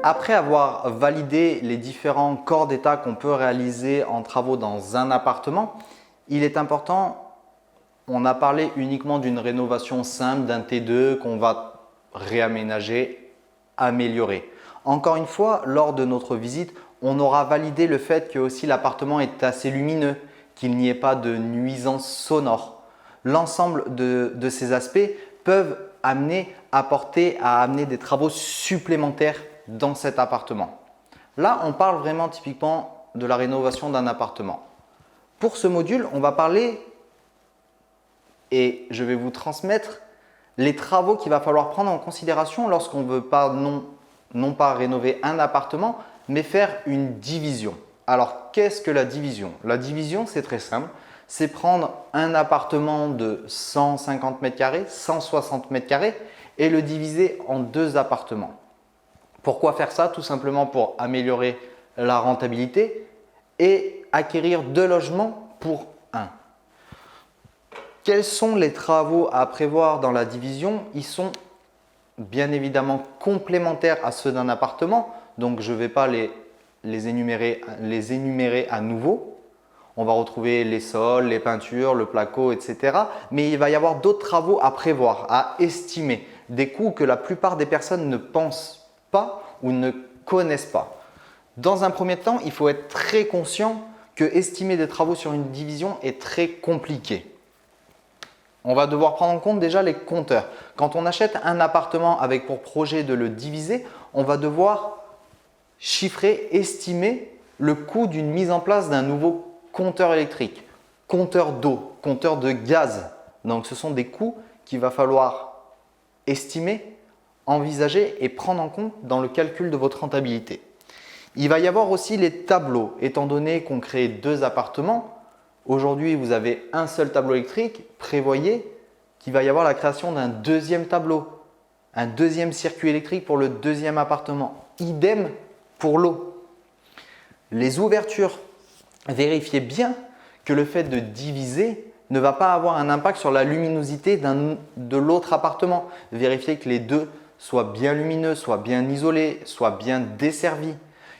Après avoir validé les différents corps d'état qu'on peut réaliser en travaux dans un appartement, il est important, on a parlé uniquement d'une rénovation simple, d'un T2 qu'on va réaménager, améliorer. Encore une fois, lors de notre visite, on aura validé le fait que aussi l'appartement est assez lumineux, qu'il n'y ait pas de nuisances sonores. L'ensemble de ces aspects peuvent amener des travaux supplémentaires dans cet appartement. Là, on parle vraiment typiquement de la rénovation d'un appartement. Pour ce module, on va parler et je vais vous transmettre les travaux qu'il va falloir prendre en considération lorsqu'on ne veut pas non pas rénover un appartement, mais faire une division. Alors, qu'est-ce que la division? La division, c'est très simple. C'est prendre un appartement de 150 mètres carrés, 160 mètres carrés et le diviser en deux appartements. Pourquoi faire ça? Tout simplement pour améliorer la rentabilité et acquérir deux logements pour un. Quels sont les travaux à prévoir dans la division? Ils sont bien évidemment complémentaires à ceux d'un appartement. Donc, je ne vais pas les énumérer à nouveau. On va retrouver les sols, les peintures, le placo, etc. Mais il va y avoir d'autres travaux à prévoir, à estimer. Des coûts que la plupart des personnes ne pensent pas ou ne connaissent pas. Dans un premier temps, il faut être très conscient que estimer des travaux sur une division est très compliqué. On va devoir prendre en compte déjà les compteurs. Quand on achète un appartement avec pour projet de le diviser, on va devoir chiffrer, estimer le coût d'une mise en place d'un nouveau compteur électrique, compteur d'eau, compteur de gaz. Donc, ce sont des coûts qu'il va falloir estimer, envisager et prendre en compte dans le calcul de votre rentabilité. Il va y avoir aussi les tableaux. Étant donné qu'on crée deux appartements, aujourd'hui vous avez un seul tableau électrique, prévoyez qu'il va y avoir la création d'un deuxième tableau, un deuxième circuit électrique pour le deuxième appartement. Idem pour l'eau. Les ouvertures, vérifiez bien que le fait de diviser ne va pas avoir un impact sur la luminosité de l'autre appartement. Vérifiez que les deux soient bien lumineux, soient bien isolés, soient bien desservis.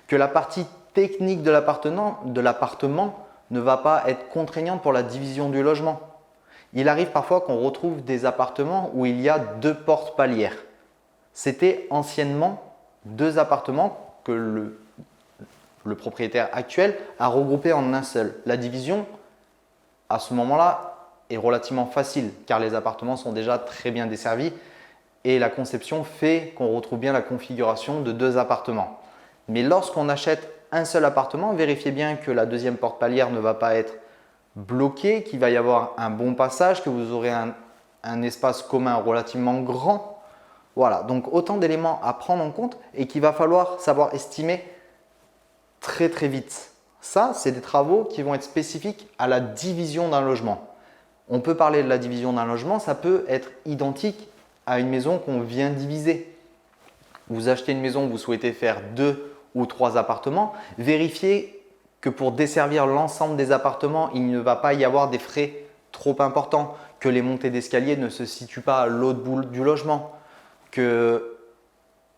Que la partie technique de l'appartement ne va pas être contraignante pour la division du logement. Il arrive parfois qu'on retrouve des appartements où il y a deux portes palières. C'était anciennement deux appartements que le propriétaire actuel a regroupé en un seul. La division, à ce moment-là, est relativement facile car les appartements sont déjà très bien desservis et la conception fait qu'on retrouve bien la configuration de deux appartements. Mais lorsqu'on achète un seul appartement, vérifiez bien que la deuxième porte palière ne va pas être bloquée, qu'il va y avoir un bon passage, que vous aurez un espace commun relativement grand. Voilà, donc autant d'éléments à prendre en compte et qu'il va falloir savoir estimer très vite. Ça, c'est des travaux qui vont être spécifiques à la division d'un logement. On peut parler de la division d'un logement, ça peut être identique à une maison qu'on vient diviser. Vous achetez une maison, vous souhaitez faire 2 ou 3 appartements, vérifiez que pour desservir l'ensemble des appartements, il ne va pas y avoir des frais trop importants, que les montées d'escalier ne se situent pas à l'autre bout du logement, que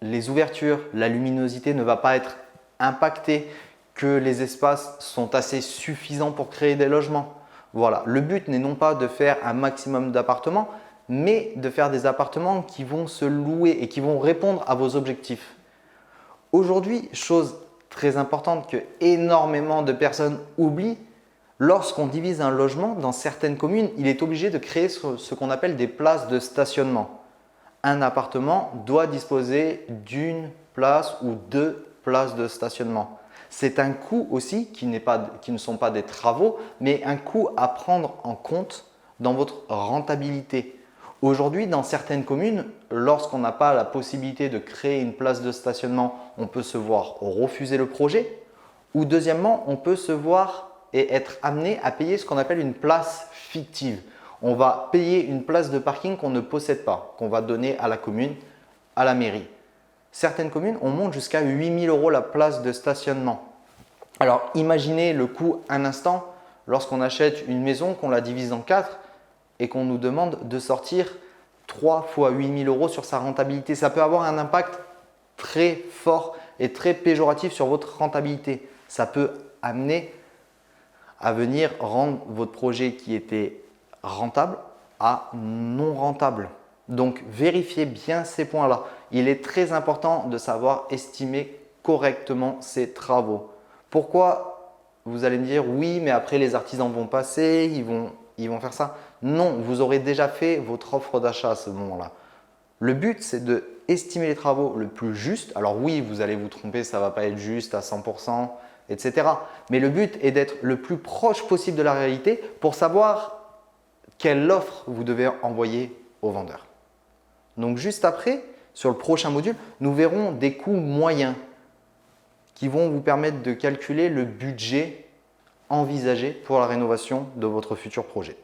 les ouvertures, la luminosité ne va pas être impactée, que les espaces sont assez suffisants pour créer des logements. Voilà, le but n'est non pas de faire un maximum d'appartements, mais de faire des appartements qui vont se louer et qui vont répondre à vos objectifs. Aujourd'hui, chose très importante que énormément de personnes oublient, lorsqu'on divise un logement dans certaines communes, il est obligé de créer ce qu'on appelle des places de stationnement. Un appartement doit disposer d'une place ou deux places de stationnement. C'est un coût aussi qui ne sont pas des travaux, mais un coût à prendre en compte dans votre rentabilité. Aujourd'hui, dans certaines communes, lorsqu'on n'a pas la possibilité de créer une place de stationnement, on peut se voir refuser le projet. Ou deuxièmement, on peut se voir et être amené à payer ce qu'on appelle une place fictive. On va payer une place de parking qu'on ne possède pas, qu'on va donner à la commune, à la mairie. Certaines communes, on monte jusqu'à 8 000 € la place de stationnement. Alors, imaginez le coût un instant lorsqu'on achète une maison, qu'on la divise en 4 et qu'on nous demande de sortir 3 fois 8 000 € sur sa rentabilité. Ça peut avoir un impact très fort est très péjoratif sur votre rentabilité. Ça peut amener à venir rendre votre projet qui était rentable à non rentable. Donc, vérifiez bien ces points-là. Il est très important de savoir estimer correctement ses travaux. Pourquoi? Vous allez me dire oui, mais après les artisans vont passer, ils vont faire ça. Non, vous aurez déjà fait votre offre d'achat à ce moment-là. Le but, c'est de estimer les travaux le plus juste. Alors oui, vous allez vous tromper, ça ne va pas être juste à 100%, etc. Mais le but est d'être le plus proche possible de la réalité pour savoir quelle offre vous devez envoyer au vendeur. Donc juste après, sur le prochain module, nous verrons des coûts moyens qui vont vous permettre de calculer le budget envisagé pour la rénovation de votre futur projet.